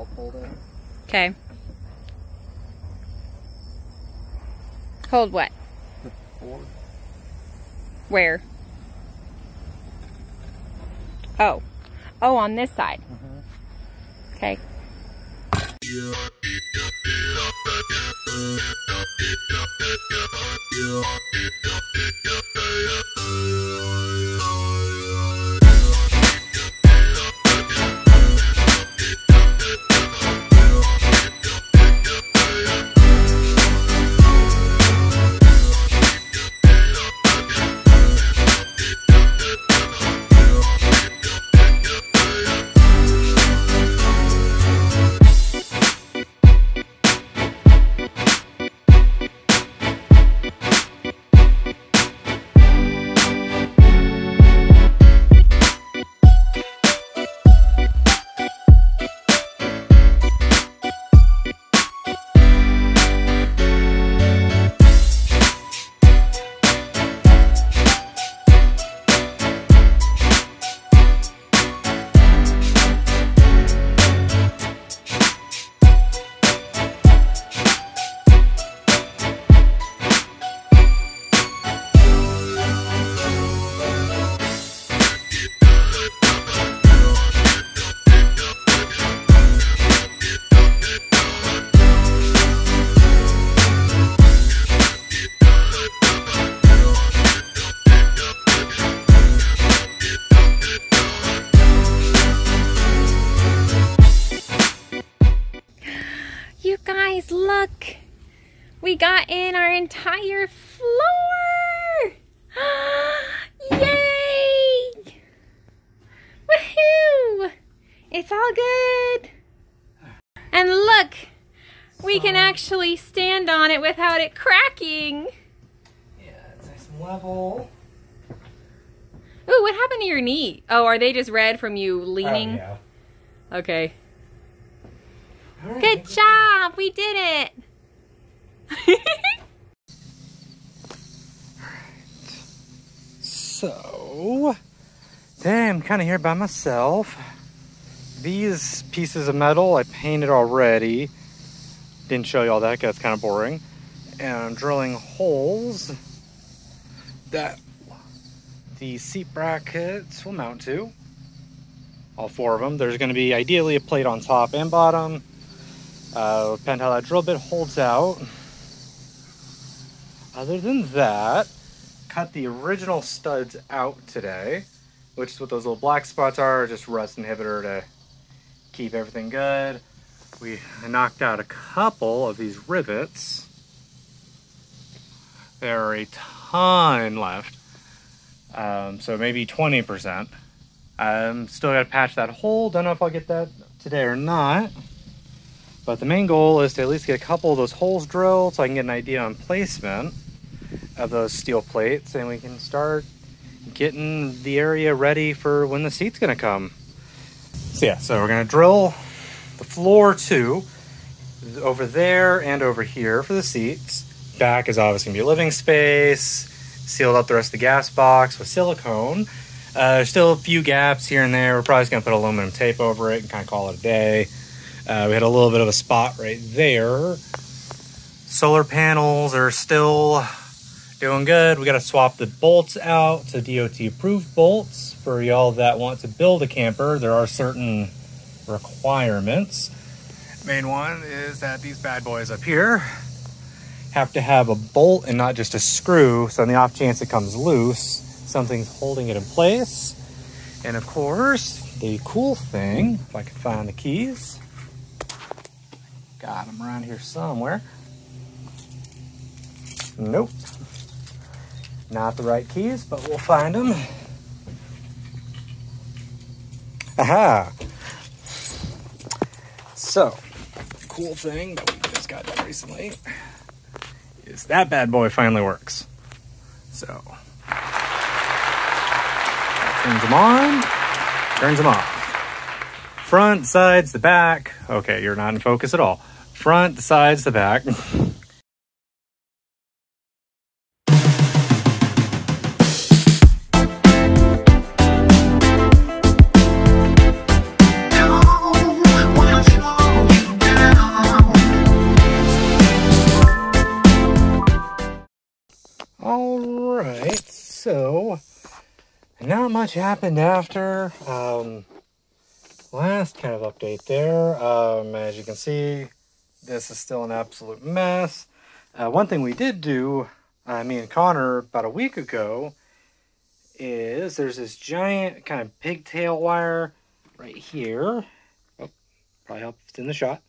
help hold it. Okay. Hold what? The board. Where? Oh. Oh, on this side. Okay. You guys, look! We got in our entire floor! Yay! Woohoo! It's all good! And look! We can actually stand on it without it cracking! Yeah, it's nice and level. Ooh, what happened to your knee? Oh, are they just red from you leaning? Oh, yeah. Okay. Right, Good job! We did it! So, today I'm kind of here by myself. These pieces of metal I painted already. Didn't show you all that because it's kind of boring. And I'm drilling holes that the seat brackets will mount to. All 4 of them. There's going to be ideally a plate on top and bottom. Depend how that drill bit holds out. Other than that, cut the original studs out today, which is what those little black spots are, just rust inhibitor to keep everything good. We knocked out a couple of these rivets. There are a ton left, so maybe 20%. Still got to patch that hole. Don't know if I'll get that today or not. But the main goal is to at least get a couple of those holes drilled so I can get an idea on placement of those steel plates, and we can start getting the area ready for when the seat's gonna come. So yeah, so we're gonna drill the floor too, over there and over here for the seats. Back is obviously gonna be a living space, sealed up the rest of the gas box with silicone. There's still a few gaps here and there. We're probably just gonna put aluminum tape over it and kind of call it a day. We had a little bit of a spot right there. Solar panels are still doing good. We got to swap the bolts out to DOT approved bolts for y'all that want to build a camper. There are certain requirements. Main one is that these bad boys up here have to have a bolt and not just a screw. So on the off chance it comes loose, something's holding it in place. And of course, the cool thing, if I can find the keys, got them around here somewhere. Nope. Not the right keys, but we'll find them. Aha! So, the cool thing that we just got done recently is that bad boy finally works. So, turns them on, turns them off. Front, sides, the back. Okay, you're not in focus at all. Front, the sides, the back. not much happened after. Last kind of update there. As you can see, this is still an absolute mess. One thing we did do, me and Connor, about a week ago, is there's this giant kind of pigtail wire right here. Oh, probably helps if it's in the shot.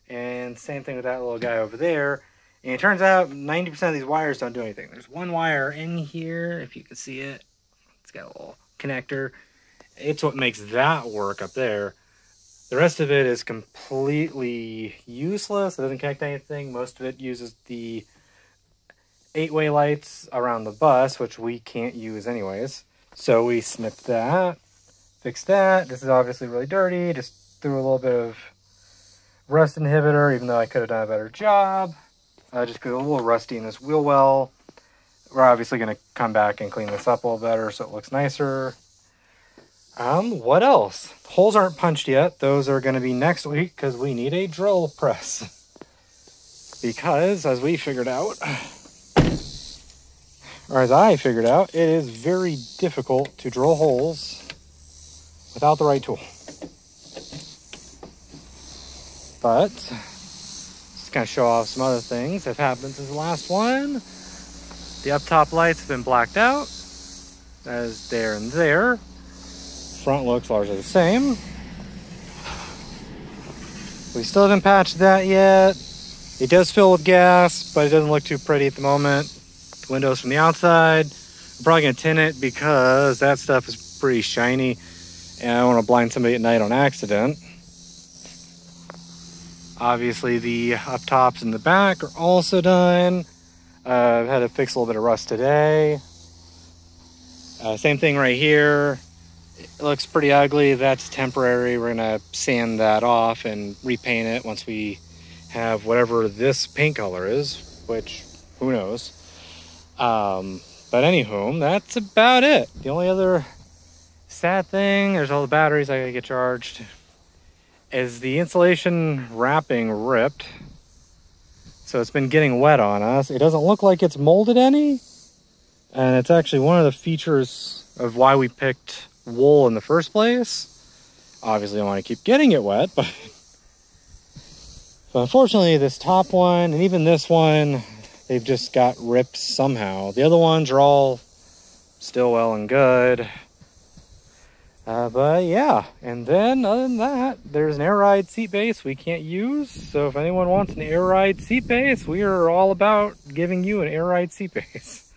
And same thing with that little guy over there. And it turns out 90% of these wires don't do anything. There's one wire in here, if you can see it. It's got a little connector. It's what makes that work up there. The rest of it is completely useless. It doesn't connect to anything. Most of it uses the 8-way lights around the bus, which we can't use anyways. So we snipped that, fixed that. This is obviously really dirty. Just threw a little bit of rust inhibitor, even though I could have done a better job. Just because it's a little rusty in this wheel well. We're obviously going to come back and clean this up a little better so it looks nicer. What else? Holes aren't punched yet. Those are going to be next week because we need a drill press. Because, as we figured out, or as I figured out, it is very difficult to drill holes without the right tool. But just kind of show off some other things that have happened since the last one. The up top lights have been blacked out, as there and there. Front looks largely the same. We still haven't patched that yet. It does fill with gas, but it doesn't look too pretty at the moment. The windows from the outside, I'm probably gonna tint it because that stuff is pretty shiny and I don't want to blind somebody at night on accident. Obviously the up tops in the back are also done. I've had to fix a little bit of rust today. Same thing right here. It looks pretty ugly. That's temporary. We're gonna sand that off and repaint it once we have whatever this paint color is, which who knows. But anywho, that's about it. The only other sad thing, there's all the batteries I gotta get charged, is the insulation wrapping ripped. So it's been getting wet on us. It doesn't look like it's molded any. And it's actually one of the features of why we picked wool in the first place. Obviously I don't want to keep getting it wet, but unfortunately this top one and even this one, they've just got ripped somehow. The other ones are all still well and good. But yeah, and then other than that, there's an air ride seat base we can't use. So if anyone wants an air ride seat base, we are all about giving you an air ride seat base.